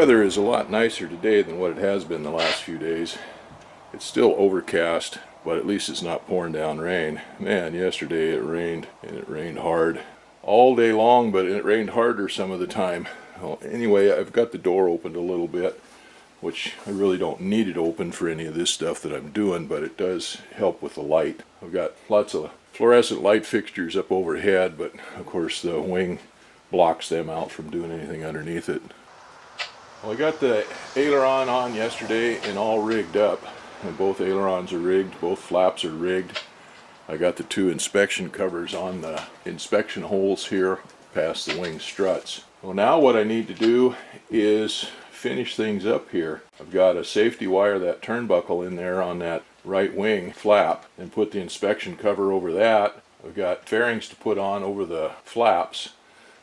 weather is a lot nicer today than what it has been the last few days. It's still overcast, but at least it's not pouring down rain. Man, yesterday it rained, and it rained hard all day long, but it rained harder some of the time. Well, anyway, I've got the door opened a little bit, which I really don't need it open for any of this stuff that I'm doing, but it does help with the light. I've got lots of fluorescent light fixtures up overhead, but of course the wing blocks them out from doing anything underneath it. Well, I got the aileron on yesterday and all rigged up, and both ailerons are rigged, both flaps are rigged. I got the two inspection covers on the inspection holes here past the wing struts. Well, now what I need to do is finish things up here. I've got a safety wire, that turnbuckle in there on that right wing flap, and put the inspection cover over that. I've got fairings to put on over the flaps.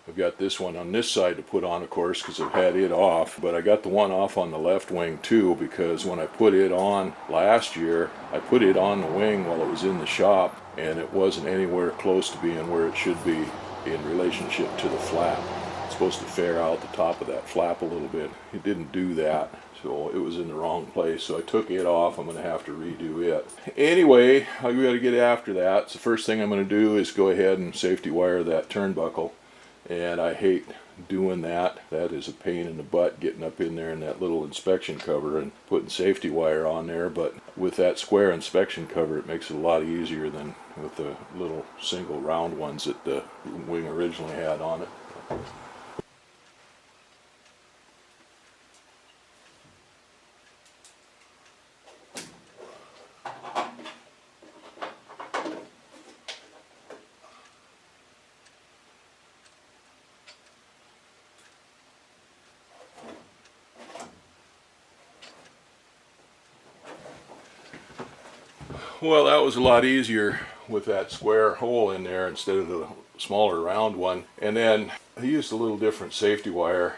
I've got this one on this side to put on, of course, because I've had it off, but I got the one off on the left wing too, because when I put it on last year, I put it on the wing while it was in the shop, and it wasn't anywhere close to being where it should be in relationship to the flap. It's supposed to fair out the top of that flap a little bit. It didn't do that, so it was in the wrong place, so I took it off. I'm going to have to redo it. Anyway, I've got to get after that. So the first thing I'm going to do is go ahead and safety wire that turnbuckle. And I hate doing that. That is a pain in the butt, getting up in there in that little inspection cover and putting safety wire on there. But with that square inspection cover, it makes it a lot easier than with the little single round ones that the wing originally had on it. Well, that was a lot easier with that square hole in there instead of the smaller round one. And then I used a little different safety wire.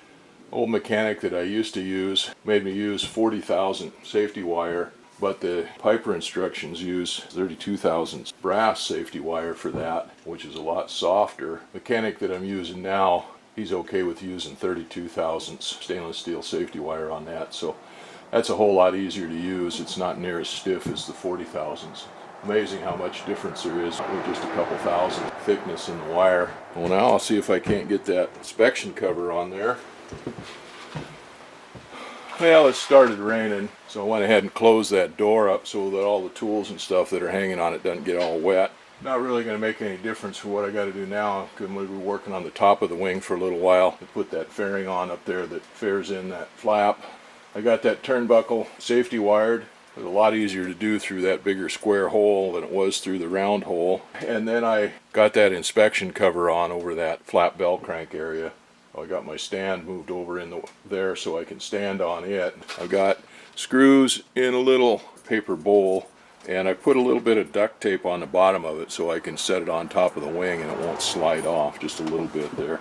Old mechanic that I used to use made me use 40,000 safety wire, but the Piper instructions use 32,000 brass safety wire for that, which is a lot softer. Mechanic that I'm using now, he's okay with using 32,000 stainless steel safety wire on that. So that's a whole lot easier to use. It's not near as stiff as the 40,000s. Amazing how much difference there is with just a couple thousand thickness in the wire. Well, now I'll see if I can't get that inspection cover on there. Well, it started raining, so I went ahead and closed that door up so that all the tools and stuff that are hanging on it doesn't get all wet. Not really going to make any difference for what I got to do now, because we'll be working on the top of the wing for a little while to put that fairing on up there that fares in that flap. I got that turnbuckle safety wired. It was a lot easier to do through that bigger square hole than it was through the round hole. And then I got that inspection cover on over that flap bell crank area. I got my stand moved over in there so I can stand on it. I've got screws in a little paper bowl, and I put a little bit of duct tape on the bottom of it so I can set it on top of the wing and it won't slide off, just a little bit there.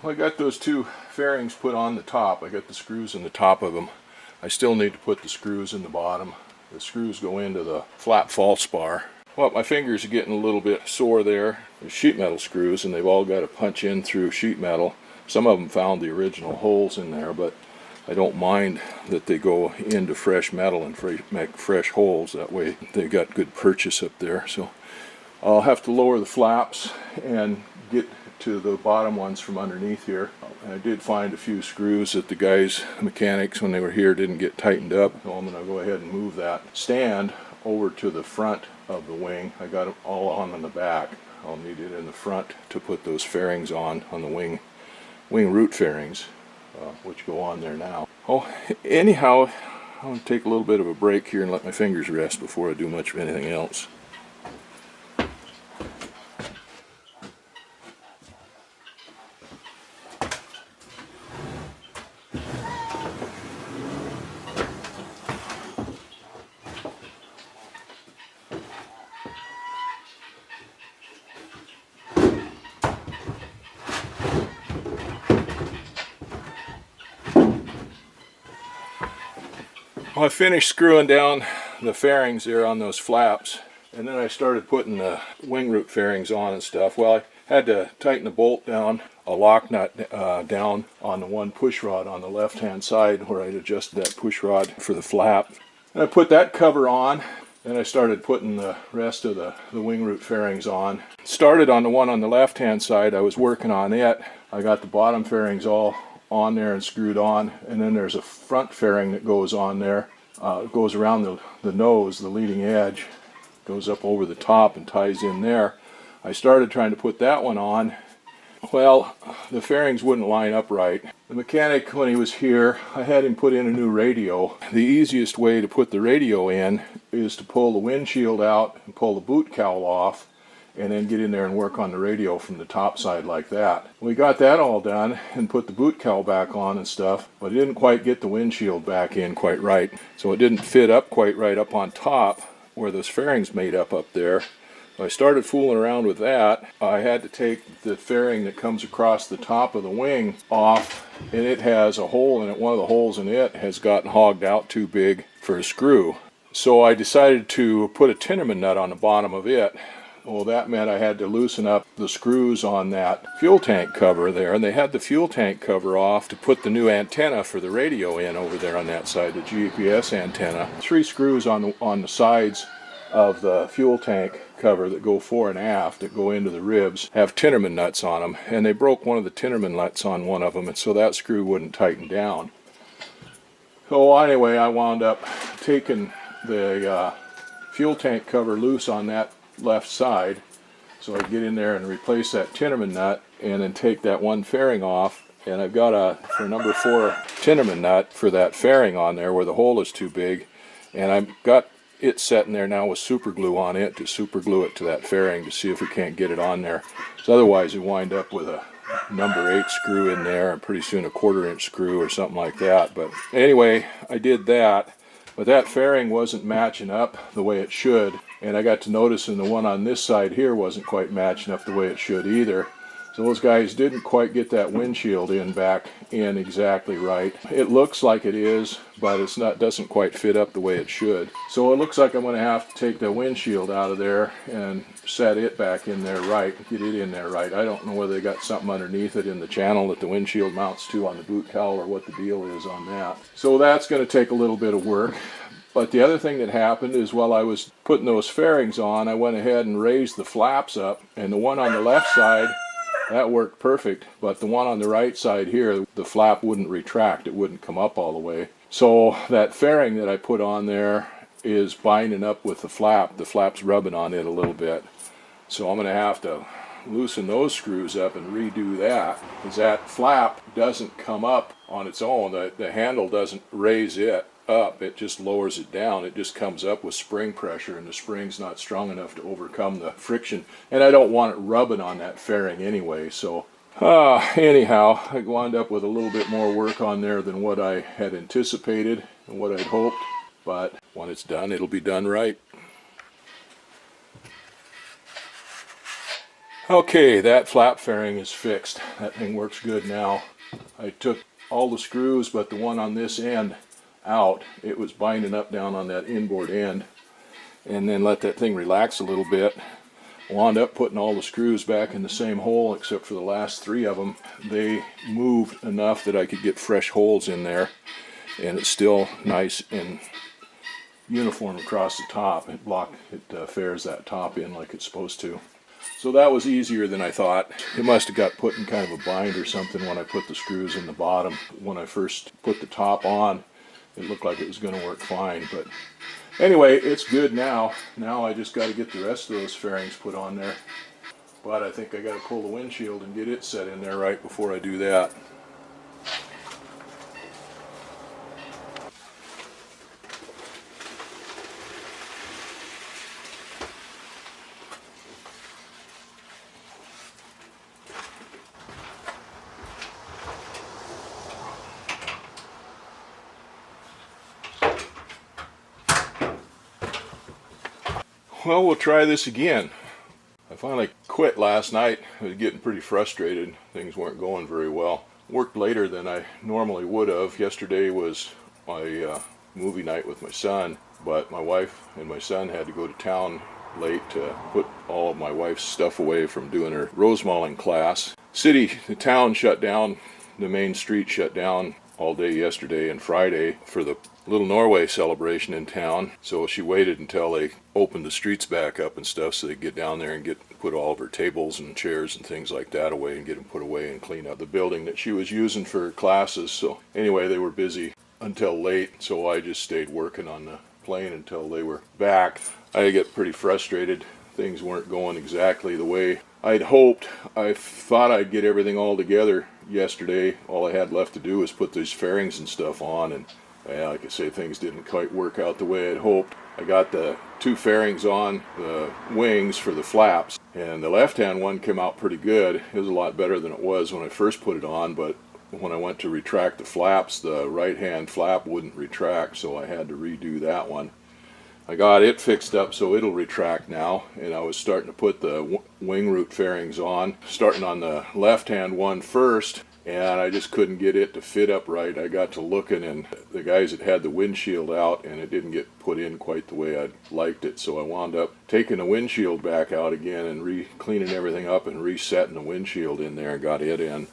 Well, I got those two fairings put on the top. I got the screws in the top of them. I still need to put the screws in the bottom. The screws go into the flat false bar. Well, my fingers are getting a little bit sore there. They're sheet metal screws, and they've all got to punch in through sheet metal. Some of them found the original holes in there, but I don't mind that they go into fresh metal and make fresh holes. That way they got good purchase up there. So I'll have to lower the flaps and get to the bottom ones from underneath here. I did find a few screws that the guys, mechanics, when they were here didn't get tightened up. So I'm going to go ahead and move that stand over to the front of the wing. I got it all on the back. I'll need it in the front to put those fairings on the wing root fairings, which go on there now. Oh, anyhow, I'm going to take a little bit of a break here and let my fingers rest before I do much of anything else. Well, I finished screwing down the fairings there on those flaps, and then I started putting the wing root fairings on and stuff. Well, I had to tighten the bolt down, a lock nut down on the one push rod on the left hand side where I'd adjusted that push rod for the flap. And I put that cover on, then I started putting the rest of the wing root fairings on. Started on the one on the left hand side. I was working on it. I got the bottom fairings all on there and screwed on, and then there's a front fairing that goes on there. It goes around the nose, the leading edge, goes up over the top and ties in there. I started trying to put that one on. Well, the fairings wouldn't line up right. The mechanic, when he was here, I had him put in a new radio. The easiest way to put the radio in is to pull the windshield out and pull the boot cowl off, and then get in there and work on the radio from the top side like that. We got that all done and put the boot cowl back on and stuff, but it didn't quite get the windshield back in quite right. So it didn't fit up quite right up on top where those fairings made up there. So I started fooling around with that. I had to take the fairing that comes across the top of the wing off, and it has a hole in it. One of the holes in it has gotten hogged out too big for a screw. So I decided to put a Tinnerman nut on the bottom of it. Well, that meant I had to loosen up the screws on that fuel tank cover there, and they had the fuel tank cover off to put the new antenna for the radio in over there on that side, the GPS antenna. 3 screws on the sides of the fuel tank cover that go fore and aft, that go into the ribs, have Tinnerman nuts on them, and they broke one of the Tinnerman nuts on one of them, and so that screw wouldn't tighten down. So anyway, I wound up taking the fuel tank cover loose on that left side, so I get in there and replace that Tinnerman nut, and then take that one fairing off, and I've got for number 4 Tinnerman nut for that fairing on there where the hole is too big, and I've got it setting there now with super glue on it to super glue it to that fairing to see if we can't get it on there. So otherwise we wind up with a number 8 screw in there, and pretty soon a 1/4 inch screw or something like that. But anyway, I did that. But that fairing wasn't matching up the way it should, and I got to noticing the one on this side here wasn't quite matching up the way it should either. So those guys didn't quite get that windshield back in exactly right. It looks like it is, but it's not, doesn't quite fit up the way it should. So it looks like I'm going to have to take the windshield out of there and set it back in there right, get it in there right. I don't know whether they got something underneath it in the channel that the windshield mounts to on the boot cowl or what the deal is on that. So that's going to take a little bit of work. But the other thing that happened is while I was putting those fairings on, I went ahead and raised the flaps up, and the one on the left side, that worked perfect, but the one on the right side here, the flap wouldn't retract, it wouldn't come up all the way. So that fairing that I put on there is binding up with the flap's rubbing on it a little bit. So I'm going to have to loosen those screws up and redo that, because that flap doesn't come up on its own. The handle doesn't raise it up, it just lowers it down. It just comes up with spring pressure, and the spring's not strong enough to overcome the friction, and I don't want it rubbing on that fairing anyway. So anyhow, I wound up with a little bit more work on there than what I had anticipated and what I'd hoped, but when it's done, it'll be done right. Okay, that flap fairing is fixed. That thing works good now. I took all the screws but the one on this end out. It was binding up down on that inboard end, and then let that thing relax a little bit. Wound up putting all the screws back in the same hole except for the last 3 of them. They moved enough that I could get fresh holes in there, and it's still nice and uniform across the top. It fares that top in like it's supposed to. So that was easier than I thought. It must have got put in kind of a bind or something when I put the screws in the bottom. When I first put the top on, it looked like it was going to work fine, but anyway, it's good now. Now I just got to get the rest of those fairings put on there. But I think I got to pull the windshield and get it set in there right before I do that. Well, we'll try this again. I finally quit last night. I was getting pretty frustrated. Things weren't going very well. Worked later than I normally would have. Yesterday was my movie night with my son, but my wife and my son had to go to town late to put all of my wife's stuff away from doing her rosemalling class. The town shut down. The main street shut down all day yesterday and Friday for the Little Norway celebration in town, so she waited until they opened the streets back up and stuff so they could get down there and put all of her tables and chairs and things like that away and get them put away and clean up the building that she was using for her classes. So anyway, they were busy until late, so I just stayed working on the plane until they were back. I get pretty frustrated. Things weren't going exactly the way I'd hoped. I thought I'd get everything all together yesterday. All I had left to do was put these fairings and stuff on, and like I say, things didn't quite work out the way I'd hoped. I got the two fairings on the wings for the flaps, and the left-hand one came out pretty good. It was a lot better than it was when I first put it on, but when I went to retract the flaps, the right-hand flap wouldn't retract, so I had to redo that one. I got it fixed up so it'll retract now, and I was starting to put the wing root fairings on, starting on the left-hand one first, and I just couldn't get it to fit up right. I got to looking, and the guys had the windshield out, and it didn't get put in quite the way I'd liked it, so I wound up taking the windshield back out again and cleaning everything up and resetting the windshield in there and got it in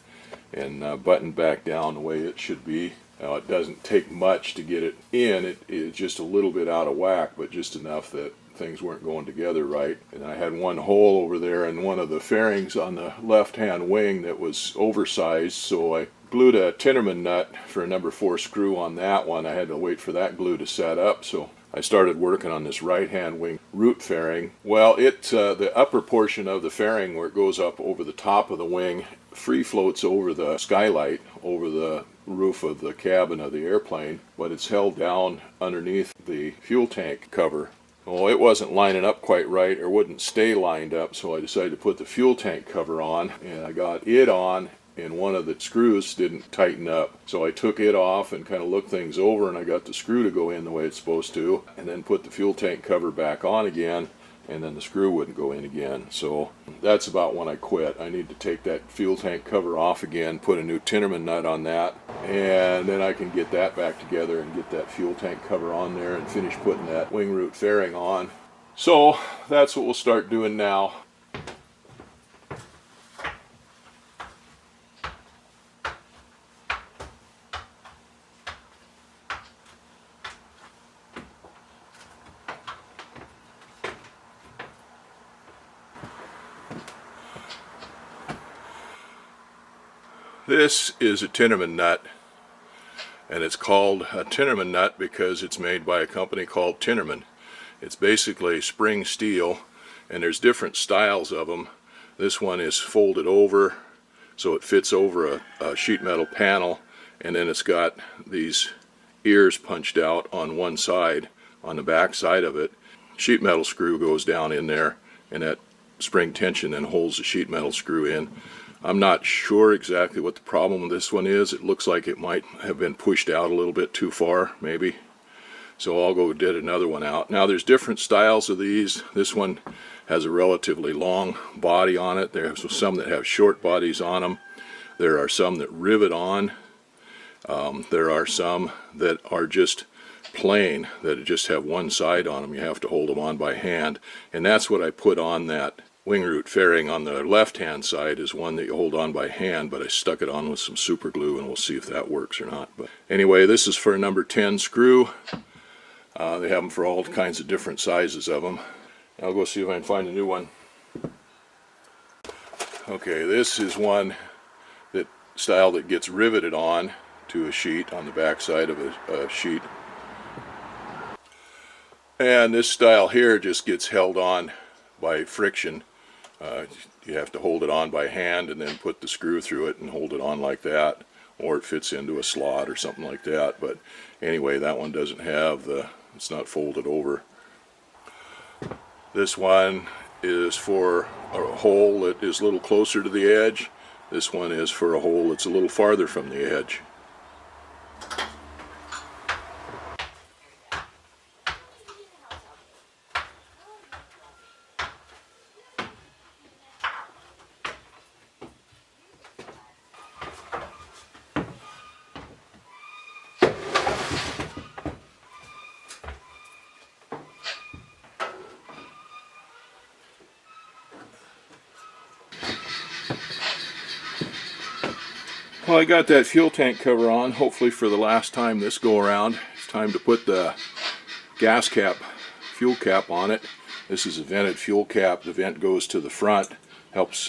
and buttoned back down the way it should be. Now, it doesn't take much to get it in. It's just a little bit out of whack, but just enough that things weren't going together right. And I had one hole over there in one of the fairings on the left-hand wing that was oversized, so I glued a Tinnerman nut for a number 4 screw on that one. I had to wait for that glue to set up, so I started working on this right-hand wing root fairing. Well, the upper portion of the fairing where it goes up over the top of the wing free floats over the skylight, over the roof of the cabin of the airplane, but it's held down underneath the fuel tank cover. Well, it wasn't lining up quite right, or wouldn't stay lined up, so I decided to put the fuel tank cover on, and I got it on, and one of the screws didn't tighten up. So I took it off and kind of looked things over, and I got the screw to go in the way it's supposed to, and then put the fuel tank cover back on again, and then the screw wouldn't go in again. So that's about when I quit. I need to take that fuel tank cover off again, put a new Tinnerman nut on that, and then I can get that back together and get that fuel tank cover on there and finish putting that wing root fairing on. So that's what we'll start doing now. This is a Tinnerman nut, and it's called a Tinnerman nut because it's made by a company called Tinnerman. It's basically spring steel, and there's different styles of them. This one is folded over so it fits over a sheet metal panel, and then it's got these ears punched out on one side, on the back side of it. Sheet metal screw goes down in there, and that spring tension then holds the sheet metal screw in. I'm not sure exactly what the problem with this one is. It looks like it might have been pushed out a little bit too far, maybe. So I'll go get another one out. Now there's different styles of these. This one has a relatively long body on it. There's some that have short bodies on them. There are some that rivet on. There are some that are just plain, that just have one side on them. You have to hold them on by hand. And that's what I put on that wing root fairing on the left hand side is one that you hold on by hand, but I stuck it on with some super glue and we'll see if that works or not. But anyway, this is for a number 10 screw. They have them for all kinds of different sizes of them. I'll go see if I can find a new one. Okay, this is one style that gets riveted on to a sheet on the back side of a sheet. And this style here just gets held on by friction. You have to hold it on by hand and then put the screw through it and hold it on like that, or it fits into a slot or something like that. But anyway, that one doesn't have it's not folded over. This one is for a hole that is a little closer to the edge. This one is for a hole that's a little farther from the edge. Well, I got that fuel tank cover on, hopefully for the last time this go around. It's time to put the gas cap, fuel cap on it. This is a vented fuel cap. The vent goes to the front, helps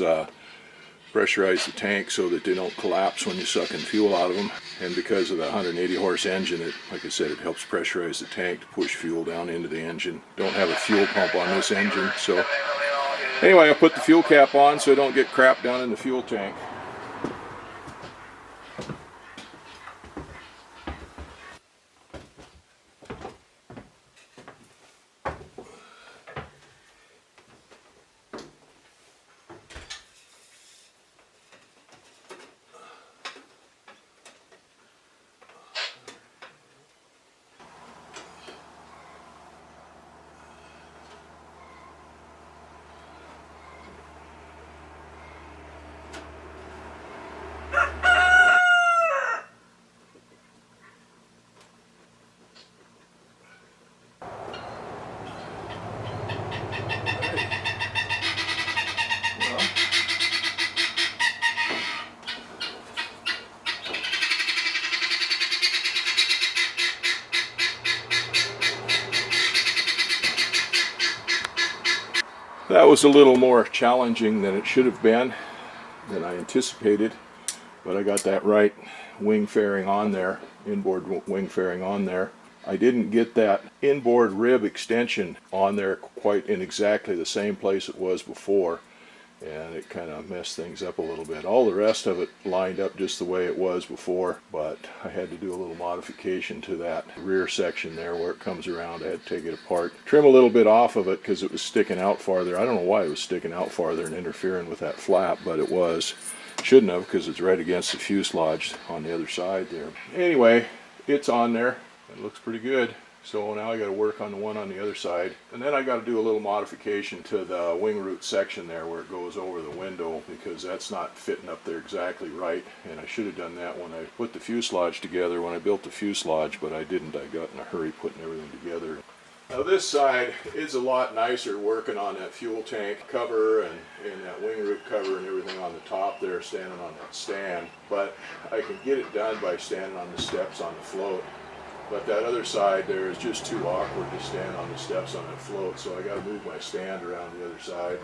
pressurize the tank so that they don't collapse when you're sucking fuel out of them. And because of the 180 horse engine, like I said, it helps pressurize the tank to push fuel down into the engine. Don't have a fuel pump on this engine, so anyway, I put the fuel cap on so I don't get crap down in the fuel tank. That was a little more challenging than it should have been, than I anticipated, but I got that right wing fairing on there, inboard wing fairing on there. I didn't get that inboard rib extension on there quite in exactly the same place it was before, and it kind of messed things up a little bit. All the rest of it lined up just the way it was before, but I had to do a little modification to that rear section there where it comes around. I had to take it apart, trim a little bit off of it because it was sticking out farther. I don't know why it was sticking out farther and interfering with that flap, but it was. Shouldn't have, because it's right against the fuselage on the other side there. Anyway, it's on there. It looks pretty good. So now I got to work on the one on the other side, and then I got to do a little modification to the wing root section there where it goes over the window, because that's not fitting up there exactly right, and I should have done that when I put the fuselage together, when I built the fuselage, but I didn't. I got in a hurry putting everything together. Now this side is a lot nicer, working on that fuel tank cover and that wing root cover and everything on the top there, standing on that stand, but I can get it done by standing on the steps on the float. But that other side there is just too awkward to stand on the steps on that float, so I got to move my stand around the other side.